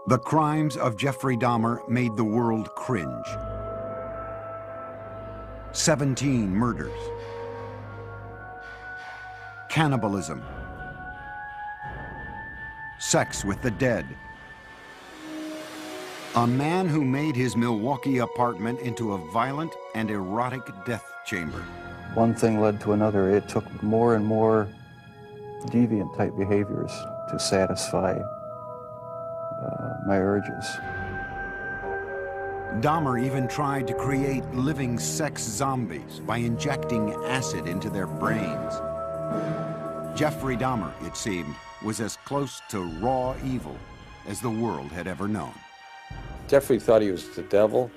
The crimes of Jeffrey Dahmer made the world cringe. 17 murders. Cannibalism. Sex with the dead. A man who made his Milwaukee apartment into a violent and erotic death chamber. One thing led to another. It took more and more deviant type behaviors to satisfy my urges. Dahmer even tried to create living sex zombies by injecting acid into their brains. Jeffrey Dahmer, it seemed, was as close to raw evil as the world had ever known. Jeffrey thought he was the devil.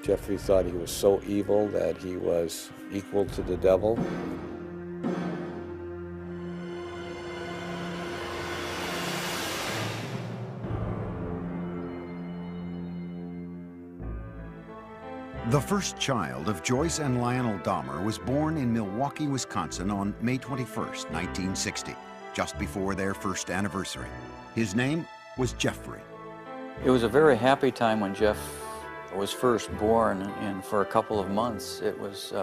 Jeffrey thought he was so evil that he was equal to the devil. The first child of Joyce and Lionel Dahmer was born in Milwaukee, Wisconsin on May 21st, 1960, just before their first anniversary. His name was Jeffrey. It was a very happy time when Jeff was first born, and for a couple of months it was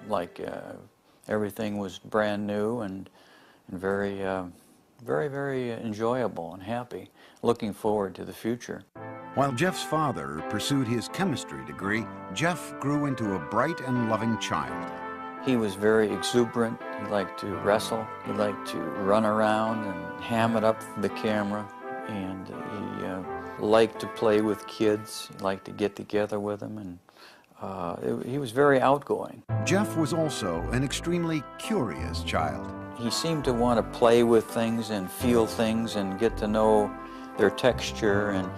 like everything was brand new and very, very enjoyable and happy, looking forward to the future. While Jeff's father pursued his chemistry degree, Jeff grew into a bright and loving child. He was very exuberant. He liked to wrestle. He liked to run around and ham it up for the camera. And he liked to play with kids. He liked to get together with them. And he was very outgoing. Jeff was also an extremely curious child. He seemed to want to play with things and feel things and get to know their texture, and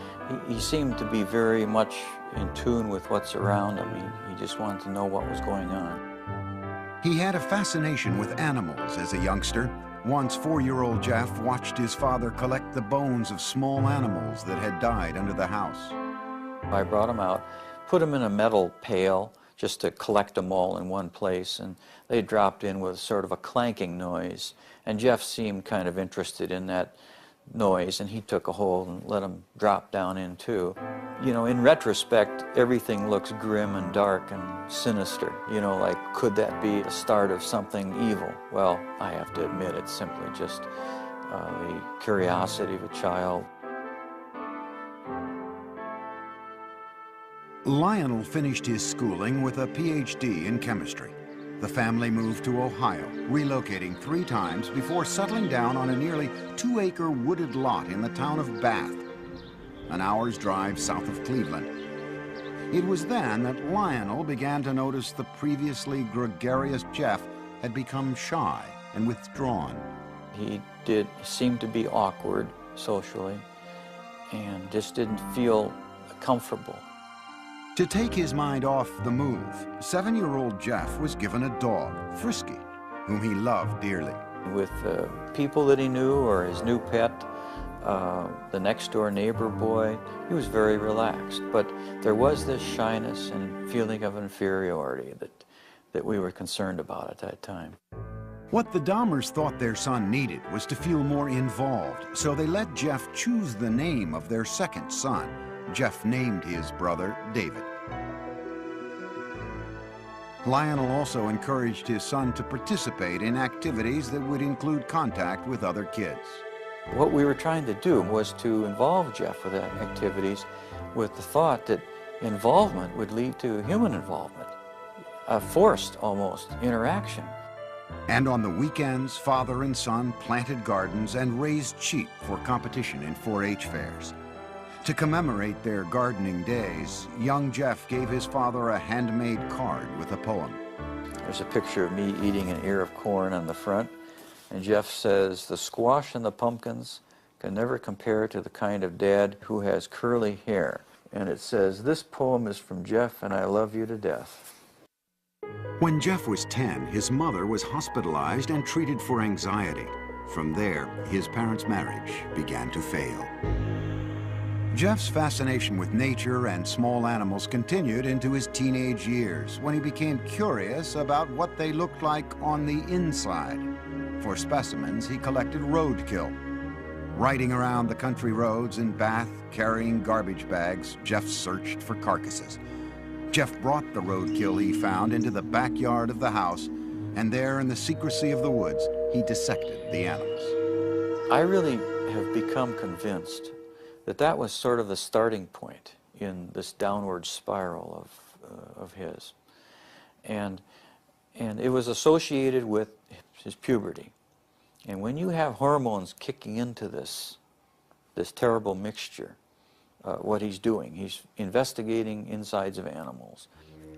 he seemed to be very much in tune with what's around him. He just wanted to know what was going on. He had a fascination with animals as a youngster. Once, 4-year-old Jeff watched his father collect the bones of small animals that had died under the house. I brought him out, put him in a metal pail just to collect them all in one place, and they dropped in with sort of a clanking noise, and Jeff seemed kind of interested in that noise, and he took a hold and let him drop down in too. You know, in retrospect, everything looks grim and dark and sinister. You know, like, could that be the start of something evil? Well, I have to admit, it's simply just the curiosity of a child. Lionel finished his schooling with a PhD in chemistry. The family moved to Ohio, relocating 3 times before settling down on a nearly 2-acre wooded lot in the town of Bath, an hour's drive south of Cleveland. It was then that Lionel began to notice the previously gregarious Jeff had become shy and withdrawn. He did seem to be awkward socially and just didn't feel comfortable. To take his mind off the move, 7-year-old Jeff was given a dog, Frisky, whom he loved dearly. With people that he knew or his new pet, the next-door neighbor boy, he was very relaxed. But there was this shyness and feeling of inferiority that we were concerned about at that time. What the Dahmers thought their son needed was to feel more involved, so they let Jeff choose the name of their second son. Jeff named his brother David. Lionel also encouraged his son to participate in activities that would include contact with other kids. What we were trying to do was to involve Jeff with activities with the thought that involvement would lead to human involvement, a forced, almost, interaction. And on the weekends, father and son planted gardens and raised sheep for competition in 4-H fairs. To commemorate their gardening days, young Jeff gave his father a handmade card with a poem. There's a picture of me eating an ear of corn on the front, and Jeff says, "The squash and the pumpkins can never compare to the kind of dad who has curly hair." And it says, "This poem is from Jeff, and I love you to death." When Jeff was 10, his mother was hospitalized and treated for anxiety. From there, his parents' marriage began to fail. Jeff's fascination with nature and small animals continued into his teenage years, when he became curious about what they looked like on the inside. For specimens, he collected roadkill. Riding around the country roads in Bath, carrying garbage bags, Jeff searched for carcasses. Jeff brought the roadkill he found into the backyard of the house, and there in the secrecy of the woods, he dissected the animals. I really have become convinced that that was sort of the starting point in this downward spiral of his. And it was associated with his puberty. And when you have hormones kicking into this terrible mixture, what he's doing, he's investigating insides of animals.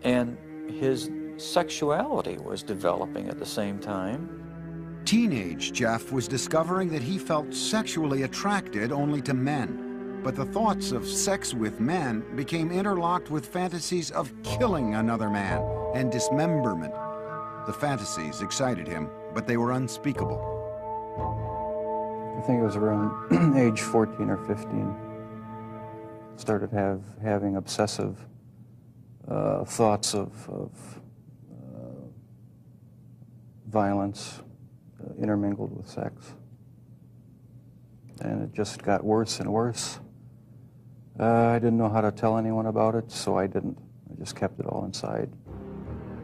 And his sexuality was developing at the same time. Teenage Jeff was discovering that he felt sexually attracted only to men. But the thoughts of sex with men became interlocked with fantasies of killing another man and dismemberment. The fantasies excited him, but they were unspeakable. I think it was around age 14 or 15. Started having obsessive thoughts of violence intermingled with sex. And it just got worse and worse. I didn't know how to tell anyone about it, so I didn't. I just kept it all inside.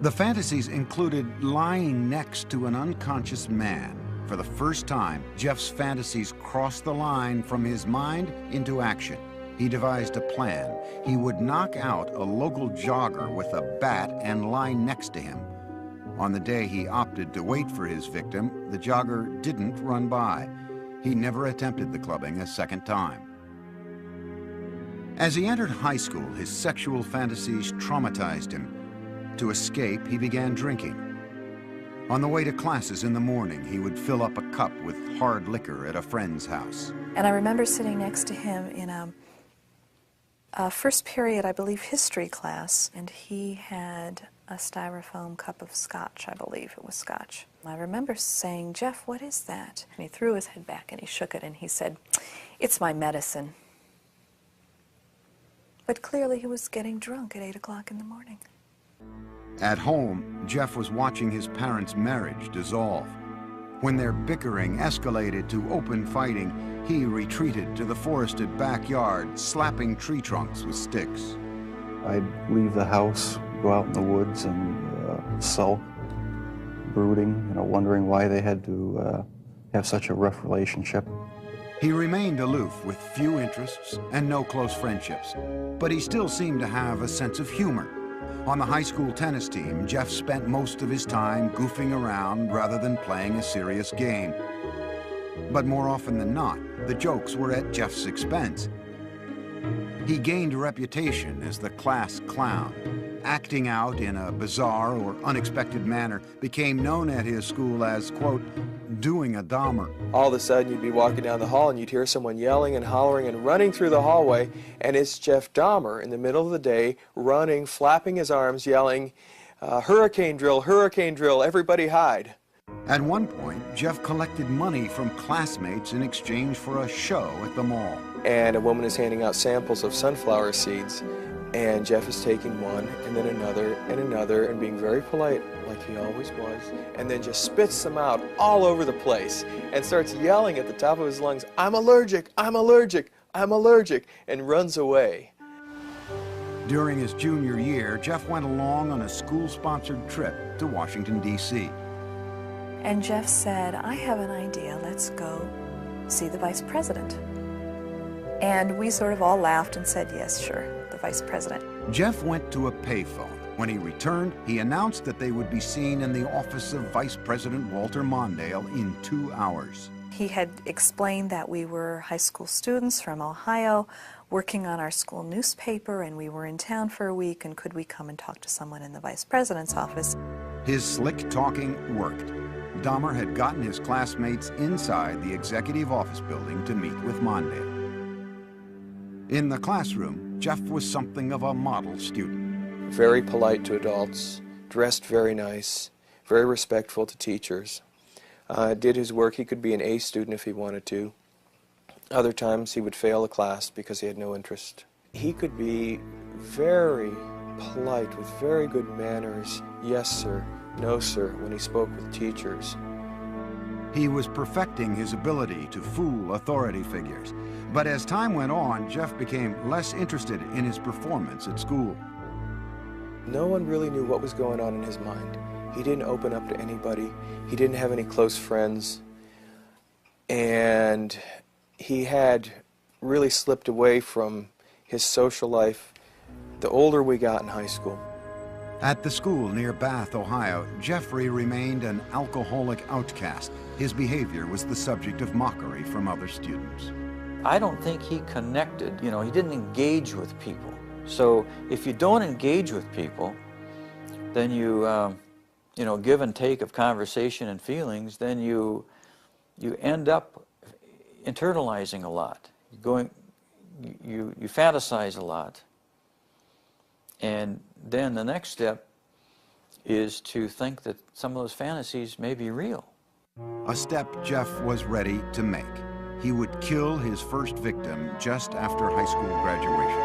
The fantasies included lying next to an unconscious man. For the first time, Jeff's fantasies crossed the line from his mind into action. He devised a plan. He would knock out a local jogger with a bat and lie next to him. On the day he opted to wait for his victim, the jogger didn't run by. He never attempted the clubbing a second time. As he entered high school, his sexual fantasies traumatized him. To escape, he began drinking. On the way to classes in the morning, he would fill up a cup with hard liquor at a friend's house. And I remember sitting next to him in a first period, I believe, history class, and he had a styrofoam cup of scotch, I believe it was scotch. I remember saying, "Jeff, what is that?" And he threw his head back and he shook it and he said, "It's my medicine." But clearly he was getting drunk at 8 o'clock in the morning. At home, Jeff was watching his parents' marriage dissolve. When their bickering escalated to open fighting, he retreated to the forested backyard, slapping tree trunks with sticks. I'd leave the house, go out in the woods and sulk, brooding, wondering why they had to have such a rough relationship. He remained aloof with few interests and no close friendships, but he still seemed to have a sense of humor. On the high school tennis team, Jeff spent most of his time goofing around rather than playing a serious game. But more often than not, the jokes were at Jeff's expense. He gained a reputation as the class clown. Acting out in a bizarre or unexpected manner became known at his school as, quote, doing a Dahmer. All of a sudden you'd be walking down the hall and you'd hear someone yelling and hollering and running through the hallway, and it's Jeff Dahmer in the middle of the day, running, flapping his arms, yelling, hurricane drill, everybody hide. At one point, Jeff collected money from classmates in exchange for a show at the mall. And a woman is handing out samples of sunflower seeds, and Jeff is taking one and then another and being very polite like he always was, and then just spits them out all over the place and starts yelling at the top of his lungs, "I'm allergic, I'm allergic, I'm allergic," and runs away. During his junior year, Jeff went along on a school-sponsored trip to Washington, D.C. And Jeff said, "I have an idea, let's go see the vice president." And we sort of all laughed and said, "Yes, sure, the vice president." Jeff went to a payphone. When he returned, he announced that they would be seen in the office of Vice President Walter Mondale in 2 hours. He had explained that we were high school students from Ohio working on our school newspaper, and we were in town for a week, and could we come and talk to someone in the vice president's office? His slick talking worked. Dahmer had gotten his classmates inside the executive office building to meet with Mondale. In the classroom, Jeff was something of a model student. Very polite to adults, dressed very nice, very respectful to teachers. Did his work. He could be an A student if he wanted to. Other times he would fail a class because he had no interest. He could be very polite with very good manners. Yes, sir. No, sir, when he spoke with teachers. He was perfecting his ability to fool authority figures. But as time went on, Jeff became less interested in his performance at school. No one really knew what was going on in his mind. He didn't open up to anybody. He didn't have any close friends. And he had really slipped away from his social life the older we got in high school. At the school near Bath, Ohio, Jeffrey remained an alcoholic outcast. His behavior was the subject of mockery from other students. I don't think he connected, he didn't engage with people. So if you don't engage with people, then you give and take of conversation and feelings, then you end up internalizing a lot. You fantasize a lot. And then the next step is to think that some of those fantasies may be real. A step Jeff was ready to make. He would kill his first victim just after high school graduation.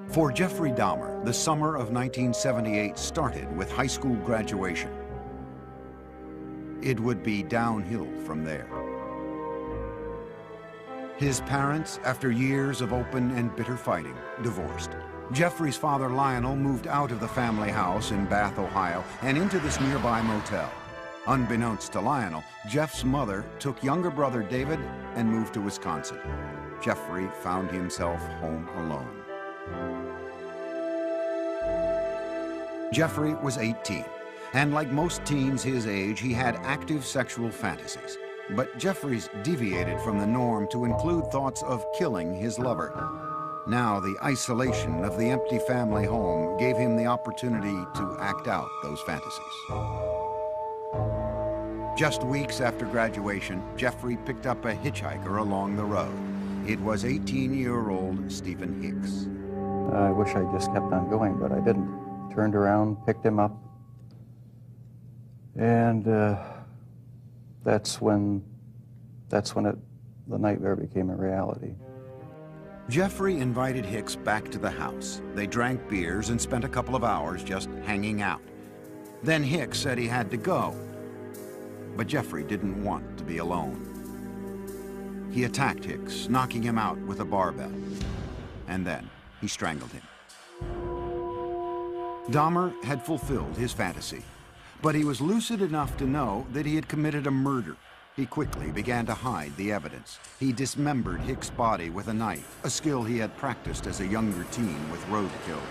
For Jeffrey Dahmer, the summer of 1978 started with high school graduation. It would be downhill from there. His parents, after years of open and bitter fighting, divorced. Jeffrey's father, Lionel, moved out of the family house in Bath, Ohio, and into this nearby motel. Unbeknownst to Lionel, Jeff's mother took younger brother David and moved to Wisconsin. Jeffrey found himself home alone. Jeffrey was 18, and like most teens his age, he had active sexual fantasies. But Jeffrey's deviated from the norm to include thoughts of killing his lover. Now the isolation of the empty family home gave him the opportunity to act out those fantasies. Just weeks after graduation, Jeffrey picked up a hitchhiker along the road. It was 18-year-old Stephen Hicks. I wish I just kept on going, but I didn't. Turned around, picked him up, and that's when the nightmare became a reality. Jeffrey invited Hicks back to the house. They drank beers and spent a couple of hours just hanging out. Then Hicks said he had to go, but Jeffrey didn't want to be alone. He attacked Hicks, knocking him out with a barbell, and then he strangled him. Dahmer had fulfilled his fantasy, but he was lucid enough to know that he had committed a murder. He quickly began to hide the evidence. He dismembered Hicks' body with a knife, a skill he had practiced as a younger teen with roadkill.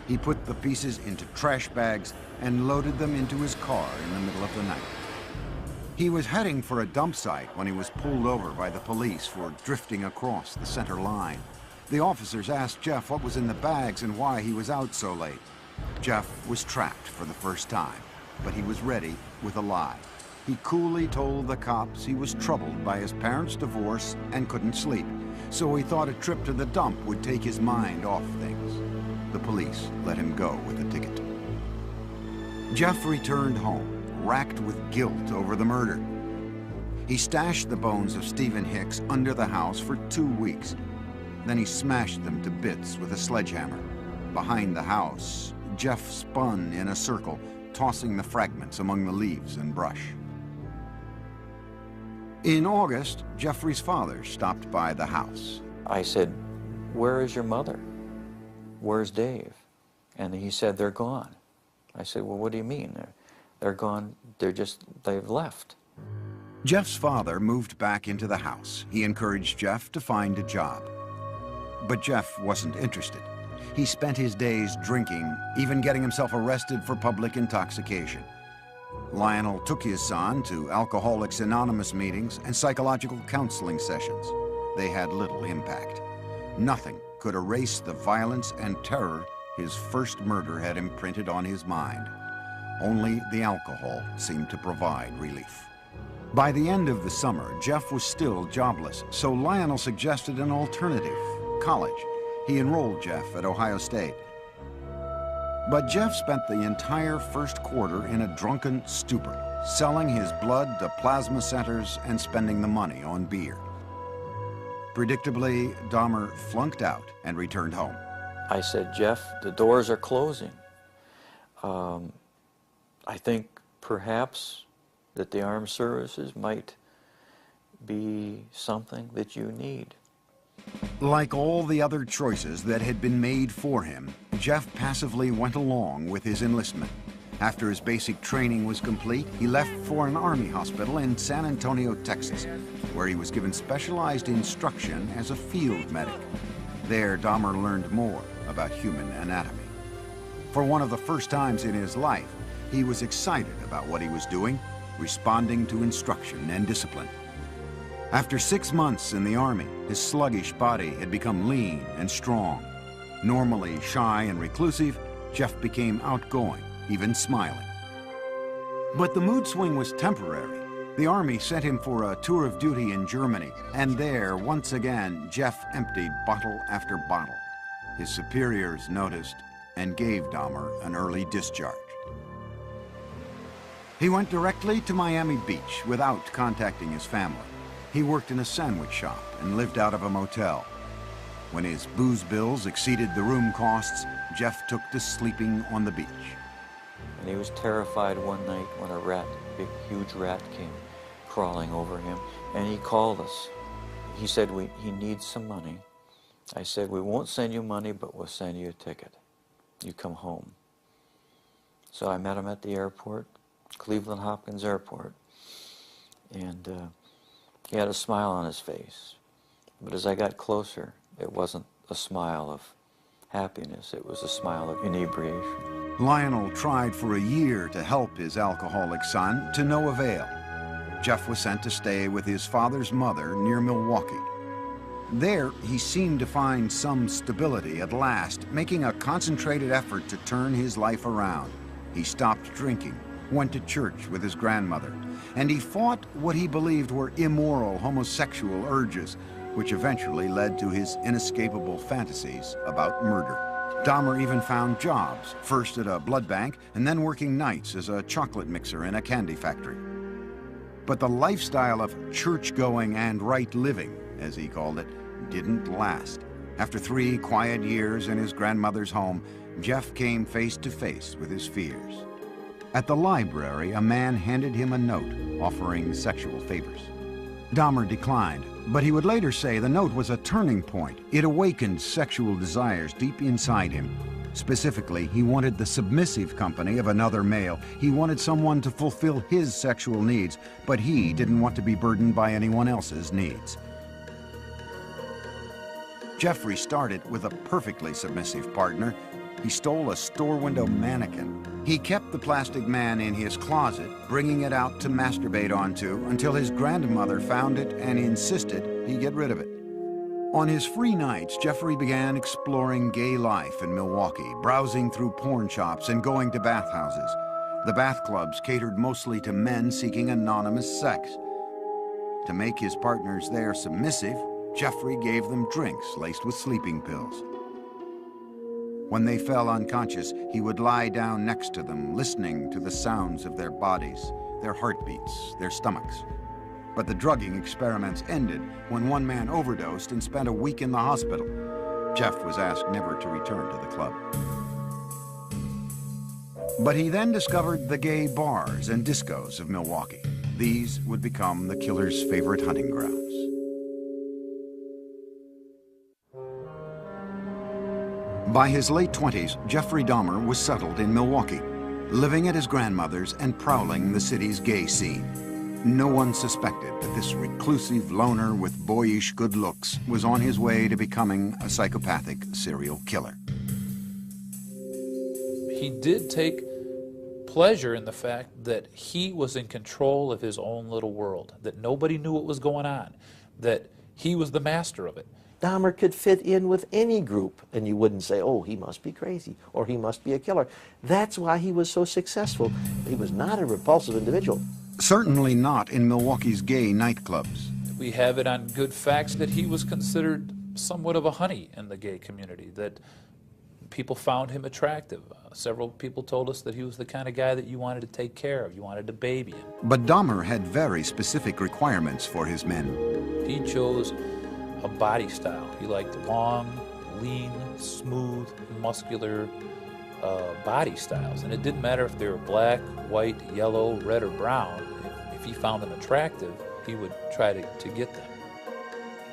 He put the pieces into trash bags and loaded them into his car in the middle of the night. He was heading for a dump site when he was pulled over by the police for drifting across the center line. The officers asked Jeff what was in the bags and why he was out so late. Jeff was trapped for the first time, but he was ready with a lie. He coolly told the cops he was troubled by his parents' divorce and couldn't sleep, so he thought a trip to the dump would take his mind off things. The police let him go with a ticket. Jeff returned home, racked with guilt over the murder. He stashed the bones of Stephen Hicks under the house for 2 weeks. Then he smashed them to bits with a sledgehammer. Behind the house, Jeff spun in a circle, tossing the fragments among the leaves and brush. In August, Jeffrey's father stopped by the house. I said, "Where is your mother? Where's Dave?" And he said, "They're gone." I said, "Well, what do you mean? They're gone, they've left." Jeff's father moved back into the house. He encouraged Jeff to find a job. But Jeff wasn't interested. He spent his days drinking, even getting himself arrested for public intoxication. Lionel took his son to Alcoholics Anonymous meetings and psychological counseling sessions. They had little impact. Nothing could erase the violence and terror his first murder had imprinted on his mind. Only the alcohol seemed to provide relief. By the end of the summer, Jeff was still jobless, so Lionel suggested an alternative: college. He enrolled Jeff at Ohio State. But Jeff spent the entire first quarter in a drunken stupor, selling his blood to plasma centers and spending the money on beer. Predictably, Dahmer flunked out and returned home. I said, "Jeff, the doors are closing. I think perhaps that the armed services might be something that you need. Like all the other choices that had been made for him, Jeff passively went along with his enlistment. After his basic training was complete, he left for an army hospital in San Antonio, Texas, where he was given specialized instruction as a field medic. There, Dahmer learned more about human anatomy. For one of the first times in his life, he was excited about what he was doing, responding to instruction and discipline. After 6 months in the Army, his sluggish body had become lean and strong. Normally shy and reclusive, Jeff became outgoing, even smiling. But the mood swing was temporary. The Army sent him for a tour of duty in Germany, and there, once again, Jeff emptied bottle after bottle. His superiors noticed and gave Dahmer an early discharge. He went directly to Miami Beach without contacting his family. He worked in a sandwich shop and lived out of a motel. When his booze bills exceeded the room costs, Jeff took to sleeping on the beach. And he was terrified one night when a rat, a big, huge rat, came crawling over him, and he called us. He said, he needs some money. I said, we won't send you money, but we'll send you a ticket. You come home. So I met him at the airport, Cleveland Hopkins Airport, and he had a smile on his face. But as I got closer, it wasn't a smile of happiness, it was a smile of inebriation. Lionel tried for a year to help his alcoholic son, to no avail. Jeff was sent to stay with his father's mother near Milwaukee. There, he seemed to find some stability at last, making a concentrated effort to turn his life around. He stopped drinking, went to church with his grandmother, and he fought what he believed were immoral homosexual urges, which eventually led to his inescapable fantasies about murder. Dahmer even found jobs, first at a blood bank and then working nights as a chocolate mixer in a candy factory. But the lifestyle of church-going and right living, as he called it, didn't last. After 3 quiet years in his grandmother's home, Jeff came face to face with his fears. At the library, a man handed him a note offering sexual favors. Dahmer declined, but he would later say the note was a turning point. It awakened sexual desires deep inside him. Specifically, he wanted the submissive company of another male. He wanted someone to fulfill his sexual needs, but he didn't want to be burdened by anyone else's needs. Jeffrey started with a perfectly submissive partner. He stole a store window mannequin. He kept the plastic man in his closet, bringing it out to masturbate onto until his grandmother found it and insisted he get rid of it. On his free nights, Jeffrey began exploring gay life in Milwaukee, browsing through porn shops and going to bathhouses. The bath clubs catered mostly to men seeking anonymous sex. To make his partners there submissive, Jeffrey gave them drinks laced with sleeping pills. When they fell unconscious, he would lie down next to them, listening to the sounds of their bodies, their heartbeats, their stomachs. But the drugging experiments ended when one man overdosed and spent a week in the hospital. Jeff was asked never to return to the club. But he then discovered the gay bars and discos of Milwaukee. These would become the killer's favorite hunting grounds. By his late 20s, Jeffrey Dahmer was settled in Milwaukee, living at his grandmother's and prowling the city's gay scene. No one suspected that this reclusive loner with boyish good looks was on his way to becoming a psychopathic serial killer. He did take pleasure in the fact that he was in control of his own little world, that nobody knew what was going on, that he was the master of it. Dahmer could fit in with any group, and you wouldn't say, oh, he must be crazy, or he must be a killer. That's why he was so successful. He was not a repulsive individual. Certainly not in Milwaukee's gay nightclubs. We have it on good facts that he was considered somewhat of a honey in the gay community, that people found him attractive. Several people told us that he was the kind of guy that you wanted to take care of, you wanted to baby him. But Dahmer had very specific requirements for his men. He chose a body style. He liked long, lean, smooth, muscular, body styles, and it didn't matter if they were black, white, yellow, red, or brown. If he found them attractive, he would try to get them.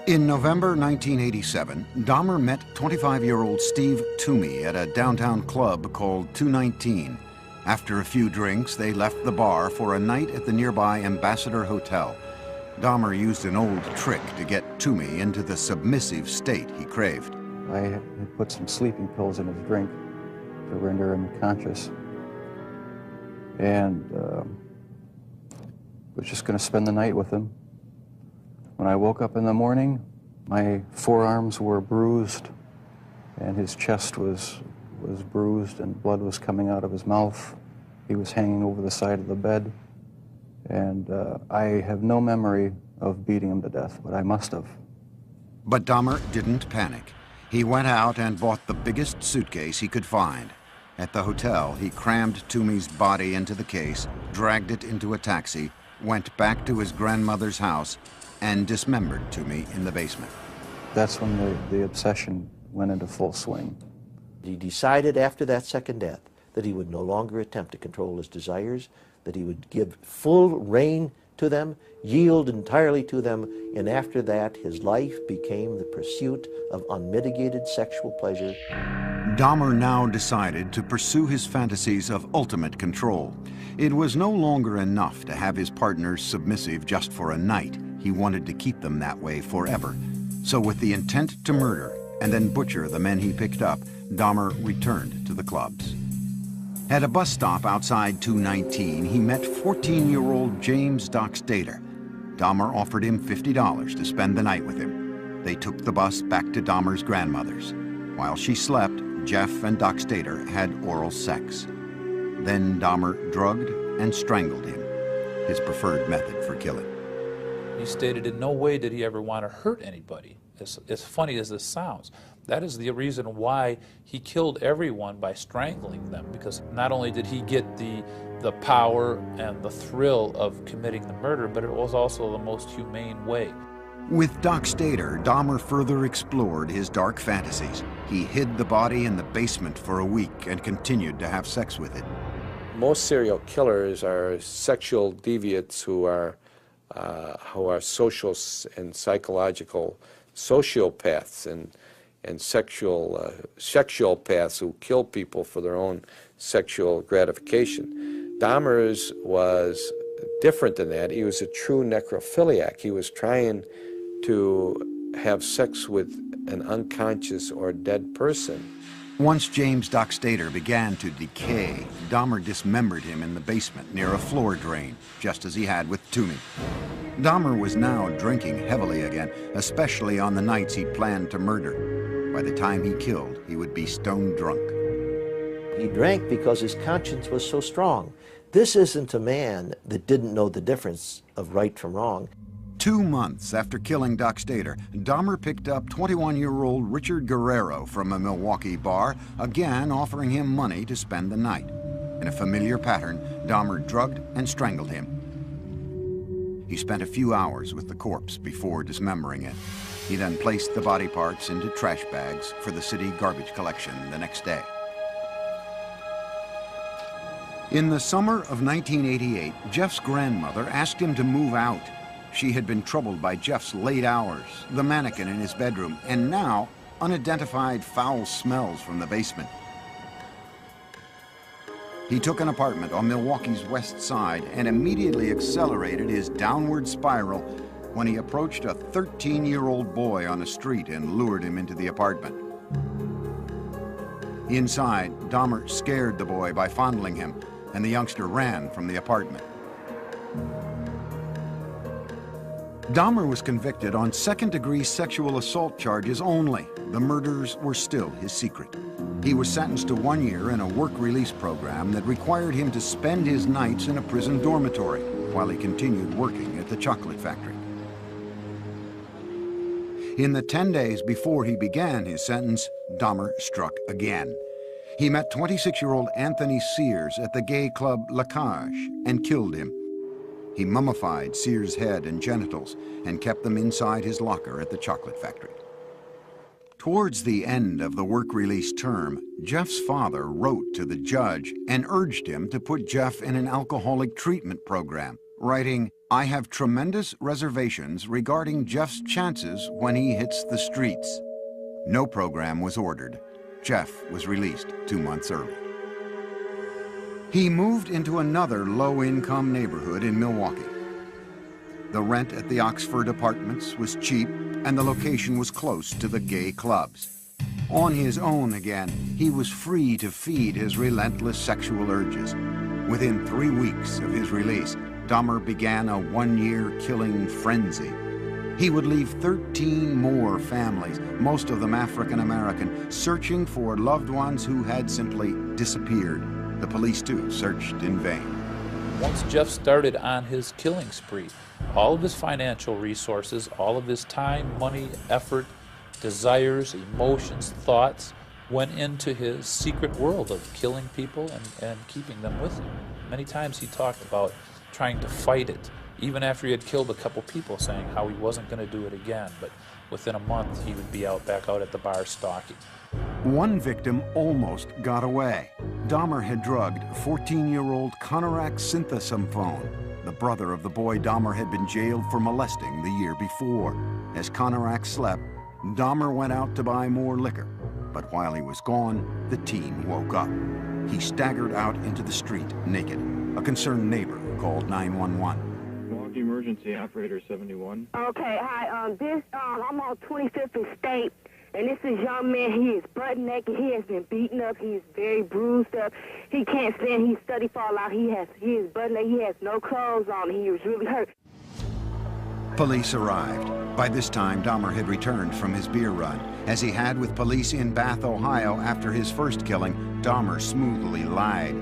In November 1987, Dahmer met 25-year-old Steve Toomey at a downtown club called 219. After a few drinks, they left the bar for a night at the nearby Ambassador Hotel. Dahmer used an old trick to get Toomey into the submissive state he craved. I had put some sleeping pills in his drink to render him conscious. And was just going to spend the night with him. When I woke up in the morning, my forearms were bruised, and his chest was bruised, and blood was coming out of his mouth. He was hanging over the side of the bed, and I have no memory of beating him to death, but I must have. But Dahmer didn't panic. He went out and bought the biggest suitcase he could find. At the hotel, he crammed Toomey's body into the case, dragged it into a taxi, went back to his grandmother's house, and dismembered Toomey in the basement. That's when the obsession went into full swing. He decided after that second death that he would no longer attempt to control his desires, that he would give full rein to them, yield entirely to them, and after that his life became the pursuit of unmitigated sexual pleasure. Dahmer now decided to pursue his fantasies of ultimate control. It was no longer enough to have his partners submissive just for a night. He wanted to keep them that way forever. So with the intent to murder and then butcher the men he picked up, Dahmer returned to the clubs. At a bus stop outside 219, he met 14-year-old James Doc Stater. Dahmer offered him $50 to spend the night with him. They took the bus back to Dahmer's grandmother's. While she slept, Jeff and Doc Stater had oral sex. Then Dahmer drugged and strangled him, his preferred method for killing. He stated in no way did he ever want to hurt anybody. As funny as this sounds, that is the reason why he killed everyone by strangling them, because not only did he get the power and the thrill of committing the murder, but it was also the most humane way. With Doc Stater, Dahmer further explored his dark fantasies. He hid the body in the basement for a week and continued to have sex with it. Most serial killers are sexual deviants who are social and psychological sociopaths and sexual-paths who kill people for their own sexual gratification. Dahmer's was different than that. He was a true necrophiliac. He was trying to have sex with an unconscious or dead person. Once James Doc Stater began to decay, Dahmer dismembered him in the basement near a floor drain, just as he had with Toomey. Dahmer was now drinking heavily again, especially on the nights he planned to murder. By the time he killed, he would be stone drunk. He drank because his conscience was so strong. This isn't a man that didn't know the difference of right from wrong. 2 months after killing Doc Stater, Dahmer picked up 21-year-old Richard Guerrero from a Milwaukee bar, again offering him money to spend the night. In a familiar pattern, Dahmer drugged and strangled him. He spent a few hours with the corpse before dismembering it. He then placed the body parts into trash bags for the city garbage collection the next day. In the summer of 1988, Jeff's grandmother asked him to move out. She had been troubled by Jeff's late hours, the mannequin in his bedroom, and now unidentified foul smells from the basement. He took an apartment on Milwaukee's west side and immediately accelerated his downward spiral when he approached a 13-year-old boy on the street and lured him into the apartment. Inside, Dahmer scared the boy by fondling him, and the youngster ran from the apartment. Dahmer was convicted on second-degree sexual assault charges only. The murders were still his secret. He was sentenced to 1 year in a work release program that required him to spend his nights in a prison dormitory while he continued working at the chocolate factory. In the 10 days before he began his sentence, Dahmer struck again. He met 26-year-old Anthony Sears at the gay club La Cage and killed him. He mummified Sears' head and genitals and kept them inside his locker at the chocolate factory. Towards the end of the work release term, Jeff's father wrote to the judge and urged him to put Jeff in an alcoholic treatment program, writing, "I have tremendous reservations regarding Jeff's chances when he hits the streets." No program was ordered. Jeff was released 2 months early. He moved into another low-income neighborhood in Milwaukee. The rent at the Oxford Apartments was cheap, and the location was close to the gay clubs. On his own again, he was free to feed his relentless sexual urges. Within 3 weeks of his release, Dahmer began a 1-year killing frenzy. He would leave 13 more families, most of them African-American, searching for loved ones who had simply disappeared. The police, too, searched in vain. Once Jeff started on his killing spree, all of his financial resources, all of his time, money, effort, desires, emotions, thoughts went into his secret world of killing people and keeping them with him. Many times he talked about trying to fight it, even after he had killed a couple people, saying how he wasn't going to do it again. But within a month, he would be back out at the bar stalking. One victim almost got away. Dahmer had drugged 14-year-old Konorak Synthesomphone, the brother of the boy Dahmer had been jailed for molesting the year before. As Konorak slept, Dahmer went out to buy more liquor. But while he was gone, the teen woke up. He staggered out into the street naked. A concerned neighbor called 911. Milwaukee Emergency Operator 71. Okay, hi. I'm on 25th and State, and this is young man. He is butt naked. He has been beaten up. He is very bruised up. He can't stand. He's study fall out. He is butt naked. He has no clothes on. He was really hurt. Police arrived. By this time, Dahmer had returned from his beer run. As he had with police in Bath, Ohio after his first killing, Dahmer smoothly lied.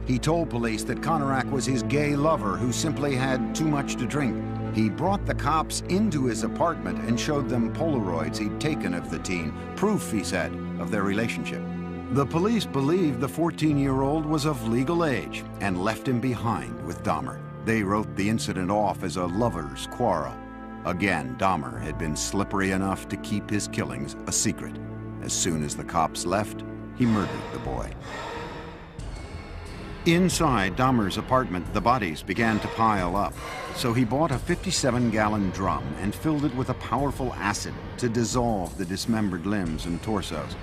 He told police that Konorak was his gay lover who simply had too much to drink. He brought the cops into his apartment and showed them Polaroids he'd taken of the teen, proof, he said, of their relationship. The police believed the 14-year-old was of legal age and left him behind with Dahmer. They wrote the incident off as a lover's quarrel. Again, Dahmer had been slippery enough to keep his killings a secret. As soon as the cops left, he murdered the boy. Inside Dahmer's apartment, the bodies began to pile up. So he bought a 57-gallon drum and filled it with a powerful acid to dissolve the dismembered limbs and torsos.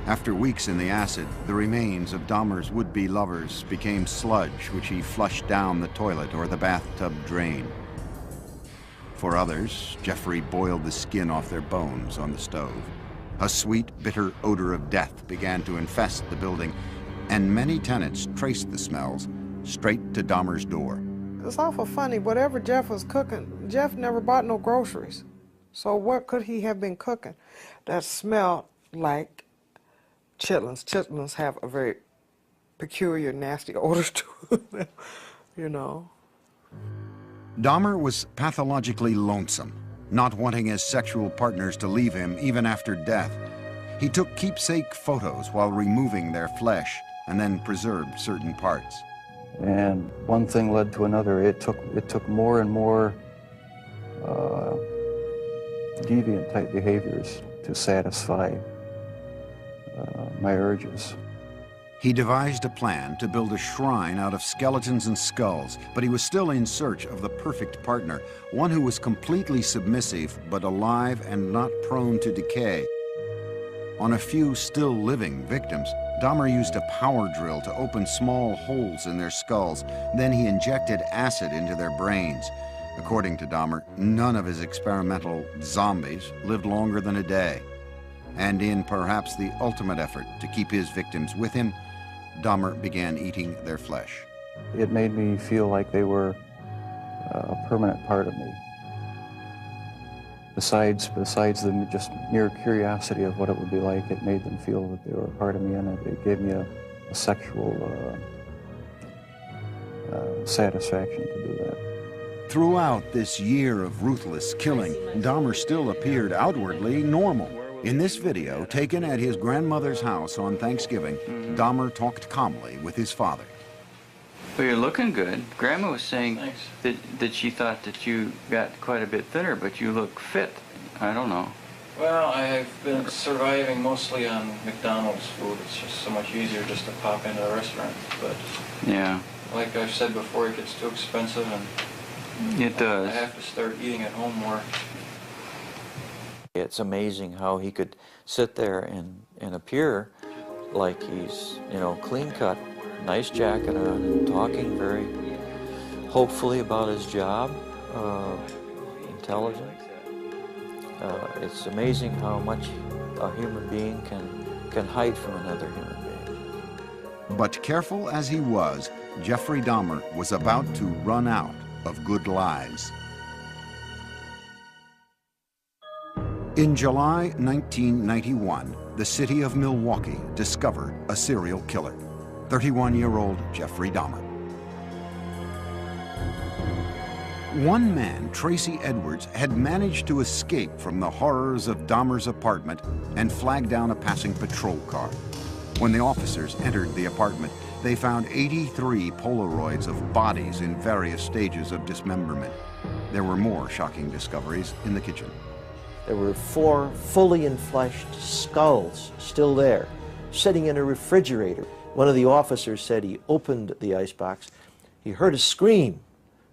After weeks in the acid, the remains of Dahmer's would-be lovers became sludge, which he flushed down the toilet or the bathtub drain. For others, Jeffrey boiled the skin off their bones on the stove. A sweet, bitter odor of death began to infest the building, and many tenants traced the smells straight to Dahmer's door. It's awful funny. Whatever Jeff was cooking, Jeff never bought no groceries. So what could he have been cooking that smelled like chitlins? Chitlins have a very peculiar, nasty odor to them, you know. Dahmer was pathologically lonesome, not wanting his sexual partners to leave him even after death. He took keepsake photos while removing their flesh and then preserved certain parts. And one thing led to another. It took more and more deviant type behaviors to satisfy my urges. He devised a plan to build a shrine out of skeletons and skulls, but he was still in search of the perfect partner, one who was completely submissive but alive and not prone to decay. On a few still living victims, Dahmer used a power drill to open small holes in their skulls. Then he injected acid into their brains. According to Dahmer, none of his experimental zombies lived longer than a day. And in perhaps the ultimate effort to keep his victims with him, Dahmer began eating their flesh. It made me feel like they were a permanent part of me. Besides the just mere curiosity of what it would be like, it made them feel that they were a part of me, and it gave me a sexual satisfaction to do that. Throughout this year of ruthless killing, Dahmer still appeared outwardly normal. In this video, taken at his grandmother's house on Thanksgiving, Dahmer talked calmly with his father. Well, you're looking good. Grandma was saying that she thought that you got quite a bit thinner, but you look fit. I don't know. Well, I've been surviving mostly on McDonald's food. It's just so much easier just to pop into the restaurant. But yeah, like I've said before, it gets too expensive, and it does. I have to start eating at home more. It's amazing how he could sit there and appear like he's, you know, clean cut, nice jacket on, and talking very hopefully about his job, intelligent. It's amazing how much a human being can hide from another human being. But careful as he was, Jeffrey Dahmer was about to run out of good lies. In July 1991, the city of Milwaukee discovered a serial killer, 31-year-old Jeffrey Dahmer. One man, Tracy Edwards, had managed to escape from the horrors of Dahmer's apartment and flag down a passing patrol car. When the officers entered the apartment, they found 83 Polaroids of bodies in various stages of dismemberment. There were more shocking discoveries in the kitchen. There were 4 fully enfleshed skulls still there, sitting in a refrigerator. One of the officers said he opened the icebox. He heard a scream.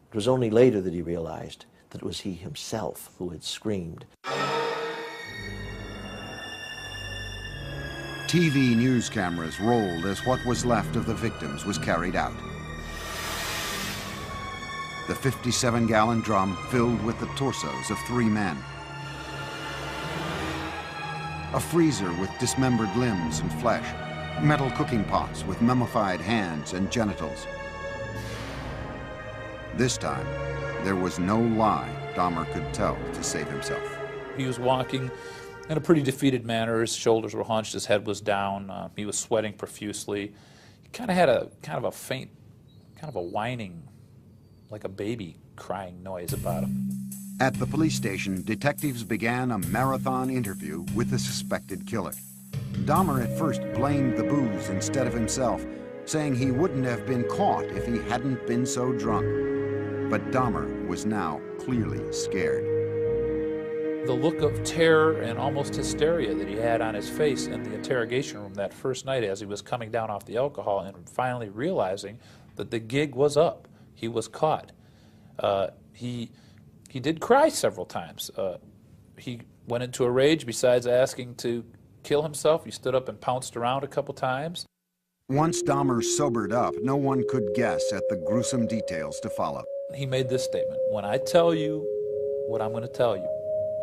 It was only later that he realized that it was he himself who had screamed. TV news cameras rolled as what was left of the victims was carried out. The 57-gallon drum filled with the torsos of 3 men. A freezer with dismembered limbs and flesh. Metal cooking pots with mummified hands and genitals. This time, there was no lie Dahmer could tell to save himself. He was walking in a pretty defeated manner. His shoulders were hunched, his head was down, he was sweating profusely. He kind of had a faint, kind of a whining, like a baby crying noise about him. At the police station, detectives began a marathon interview with the suspected killer. Dahmer at first blamed the booze instead of himself, saying he wouldn't have been caught if he hadn't been so drunk. But Dahmer was now clearly scared. The look of terror and almost hysteria that he had on his face in the interrogation room that first night as he was coming down off the alcohol and finally realizing that the gig was up. He was caught. He did cry several times. He went into a rage. Besides asking to kill himself, he stood up and pounced around a couple times. Once Dahmer sobered up, no one could guess at the gruesome details to follow. He made this statement: when I tell you what I'm going to tell you,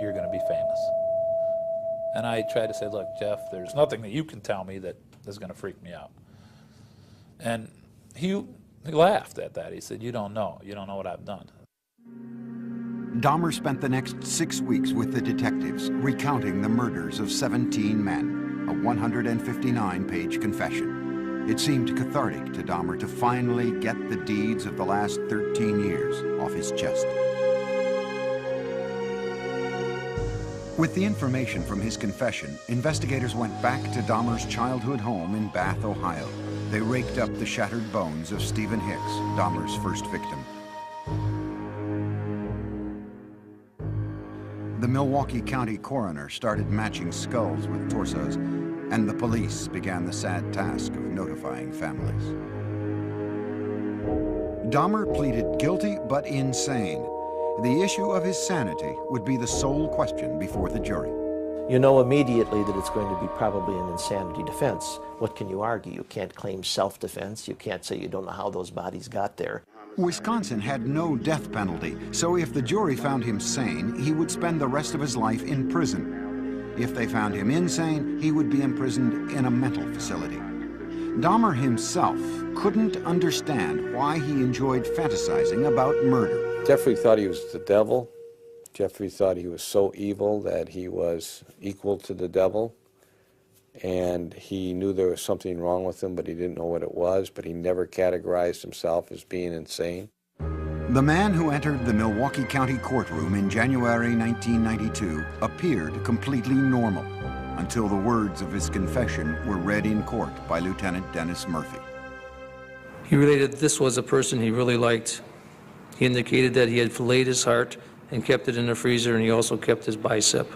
you're going to be famous. And I tried to say, look, Jeff, there's nothing that you can tell me that is going to freak me out. And he laughed at that. He said, you don't know what I've done. Dahmer spent the next 6 weeks with the detectives, recounting the murders of 17 men, a 159-page confession. It seemed cathartic to Dahmer to finally get the deeds of the last 13 years off his chest. With the information from his confession, investigators went back to Dahmer's childhood home in Bath, Ohio. They raked up the shattered bones of Stephen Hicks, Dahmer's first victim. The Milwaukee County coroner started matching skulls with torsos, and the police began the sad task of notifying families. Dahmer pleaded guilty but insane. The issue of his sanity would be the sole question before the jury. You know immediately that it's going to be probably an insanity defense. What can you argue? You can't claim self-defense. You can't say you don't know how those bodies got there. Wisconsin had no death penalty, so if the jury found him sane, he would spend the rest of his life in prison. If they found him insane, he would be imprisoned in a mental facility. Dahmer himself couldn't understand why he enjoyed fantasizing about murder. Jeffrey thought he was the devil. Jeffrey thought he was so evil that he was equal to the devil. And he knew there was something wrong with him, but he didn't know what it was, but he never categorized himself as being insane. The man who entered the Milwaukee County courtroom in January 1992 appeared completely normal until the words of his confession were read in court by Lieutenant Dennis Murphy. He related this was a person he really liked. He indicated that he had filleted his heart and kept it in the freezer, and he also kept his bicep.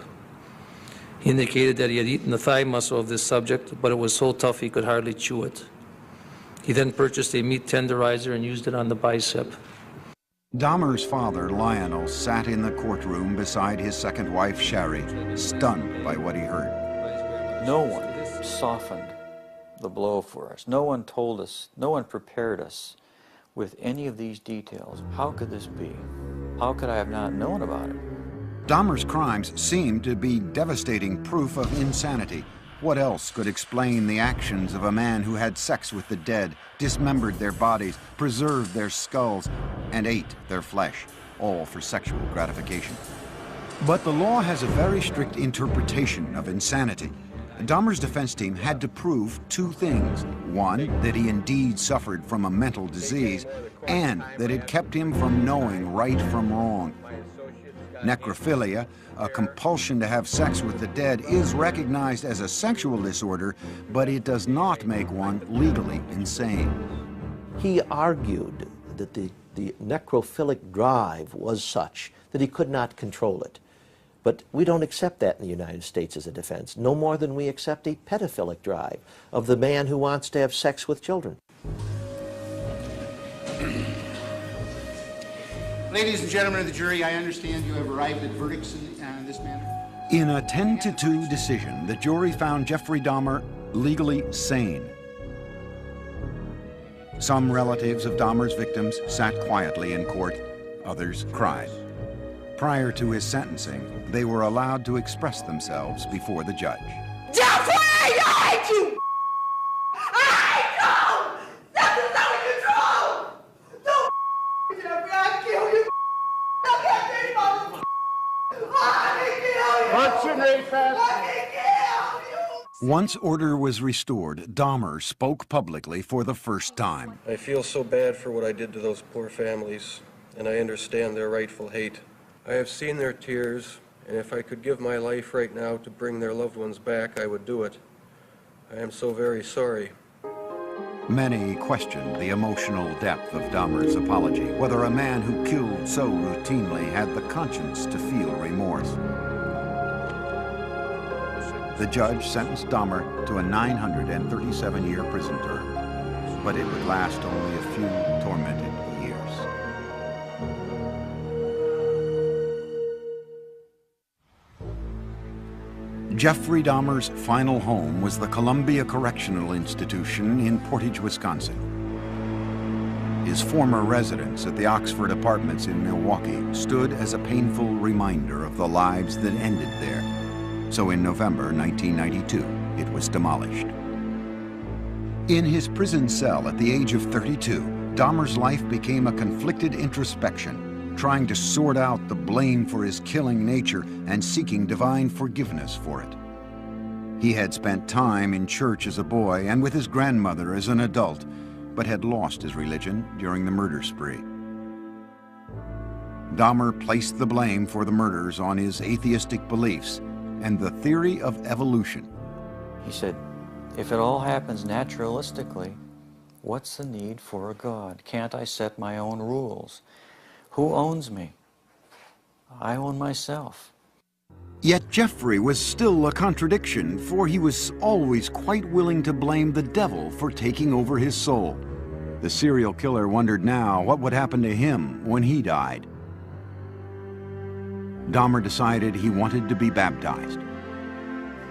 He indicated that he had eaten the thigh muscle of this subject, but it was so tough he could hardly chew it. He then purchased a meat tenderizer and used it on the bicep. Dahmer's father, Lionel, sat in the courtroom beside his second wife, Sherry, stunned by what he heard. No one softened the blow for us. No one told us, no one prepared us with any of these details. How could this be? How could I have not known about it? Dahmer's crimes seemed to be devastating proof of insanity. What else could explain the actions of a man who had sex with the dead, dismembered their bodies, preserved their skulls, and ate their flesh, all for sexual gratification? But the law has a very strict interpretation of insanity. Dahmer's defense team had to prove two things. One, that he indeed suffered from a mental disease, and that it kept him from knowing right from wrong. Necrophilia, a compulsion to have sex with the dead, is recognized as a sexual disorder, but it does not make one legally insane. He argued that the necrophilic drive was such that he could not control it. But we don't accept that in the United States as a defense, no more than we accept a pedophilic drive of the man who wants to have sex with children. Ladies and gentlemen of the jury, I understand you have arrived at verdicts in this manner. In a 10-2 decision, the jury found Jeffrey Dahmer legally sane. Some relatives of Dahmer's victims sat quietly in court, others cried. Prior to his sentencing, they were allowed to express themselves before the judge. Jeffrey, I hate you! I hate you! This is out of control! Don't Jeffrey, I'll kill you! I'll get you, motherfucker! I can kill you! What's your name, fast? I can kill you! Once order was restored, Dahmer spoke publicly for the first time. I feel so bad for what I did to those poor families, and I understand their rightful hate. I have seen their tears, and if I could give my life right now to bring their loved ones back, I would do it. I am so very sorry. Many questioned the emotional depth of Dahmer's apology, whether a man who killed so routinely had the conscience to feel remorse. The judge sentenced Dahmer to a 937-year prison term, but it would last only a few tormented years. Jeffrey Dahmer's final home was the Columbia Correctional Institution in Portage, Wisconsin. His former residence at the Oxford Apartments in Milwaukee stood as a painful reminder of the lives that ended there. So in November 1992, it was demolished. In his prison cell at the age of 32, Dahmer's life became a conflicted introspection, trying to sort out the blame for his killing nature and seeking divine forgiveness for it. He had spent time in church as a boy and with his grandmother as an adult, but had lost his religion during the murder spree. Dahmer placed the blame for the murders on his atheistic beliefs and the theory of evolution. He said, if it all happens naturalistically, what's the need for a God? Can't I set my own rules? Who owns me? I own myself. Yet Jeffrey was still a contradiction, for he was always quite willing to blame the devil for taking over his soul. The serial killer wondered now what would happen to him when he died. Dahmer decided he wanted to be baptized.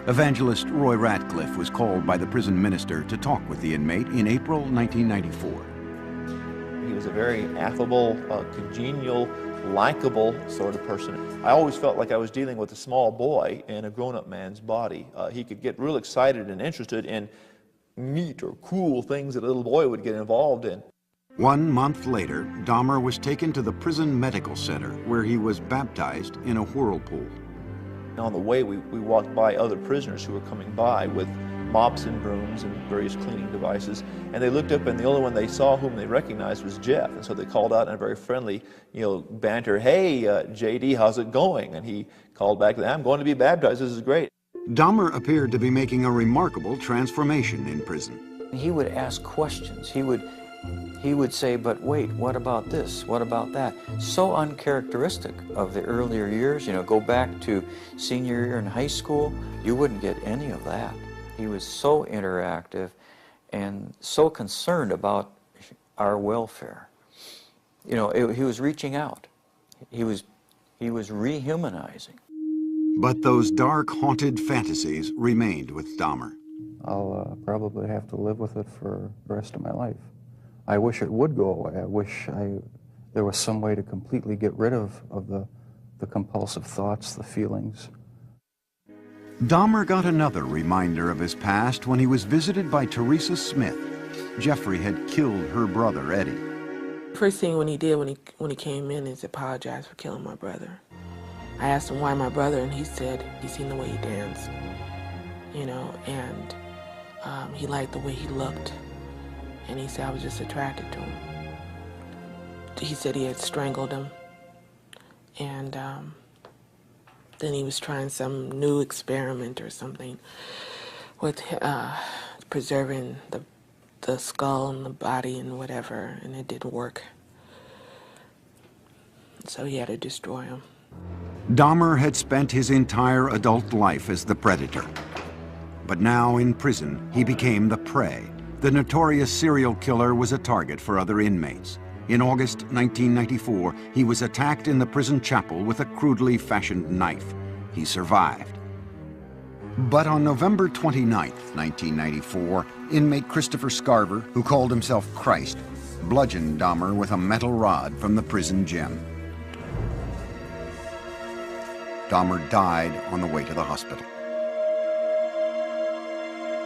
Evangelist Roy Ratcliffe was called by the prison minister to talk with the inmate in April 1994. He was a very affable, congenial, likable sort of person. I always felt like I was dealing with a small boy in a grown-up man's body. He could get real excited and interested in neat or cool things that a little boy would get involved in. 1 month later, Dahmer was taken to the prison medical center, where he was baptized in a whirlpool. On the way, we walked by other prisoners who were coming by with mops and brooms and various cleaning devices, and they looked up, and the only one they saw whom they recognized was Jeff, and so they called out in a very friendly, banter, "Hey, JD, how's it going?" And he called back, "I'm going to be baptized, this is great." Dahmer appeared to be making a remarkable transformation in prison. He would ask questions. He would he would say, but wait, what about this? What about that? So uncharacteristic of the earlier years. You know, go back to senior year in high school, you wouldn't get any of that. He was so interactive and so concerned about our welfare. You know, he was reaching out. He was rehumanizing. But those dark, haunted fantasies remained with Dahmer. I'll probably have to live with it for the rest of my life. I wish it would go away. I wish there was some way to completely get rid of the compulsive thoughts, the feelings. Dahmer got another reminder of his past when he was visited by Teresa Smith. Jeffrey had killed her brother, Eddie. First thing when he did when he came in is apologize for killing my brother. I asked him why my brother, and he said he seen the way he danced, you know, and he liked the way he looked. And he said I was just attracted to him. He said he had strangled him. And then he was trying some new experiment or something with preserving the skull and the body and whatever, and it didn't work. So he had to destroy him. Dahmer had spent his entire adult life as the predator. But now in prison, he became the prey. The notorious serial killer was a target for other inmates. In August 1994, he was attacked in the prison chapel with a crudely fashioned knife. He survived. But on November 29, 1994, inmate Christopher Scarver, who called himself Christ, bludgeoned Dahmer with a metal rod from the prison gym. Dahmer died on the way to the hospital.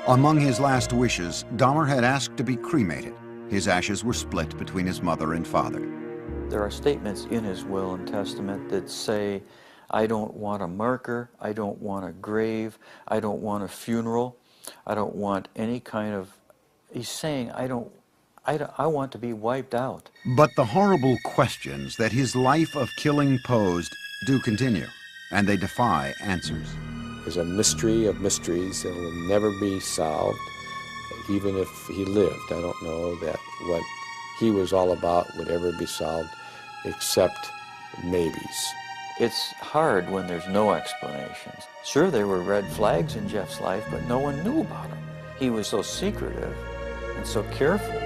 Among his last wishes, Dahmer had asked to be cremated. His ashes were split between his mother and father. There are statements in his will and testament that say, I don't want a marker, I don't want a grave, I don't want a funeral, I don't want any kind of... He's saying, I want to be wiped out. But the horrible questions that his life of killing posed do continue, and they defy answers. There's a mystery of mysteries that will never be solved, even if he lived. I don't know that what he was all about would ever be solved, except maybes. It's hard when there's no explanations. Sure, there were red flags in Jeff's life, but no one knew about him. He was so secretive and so careful.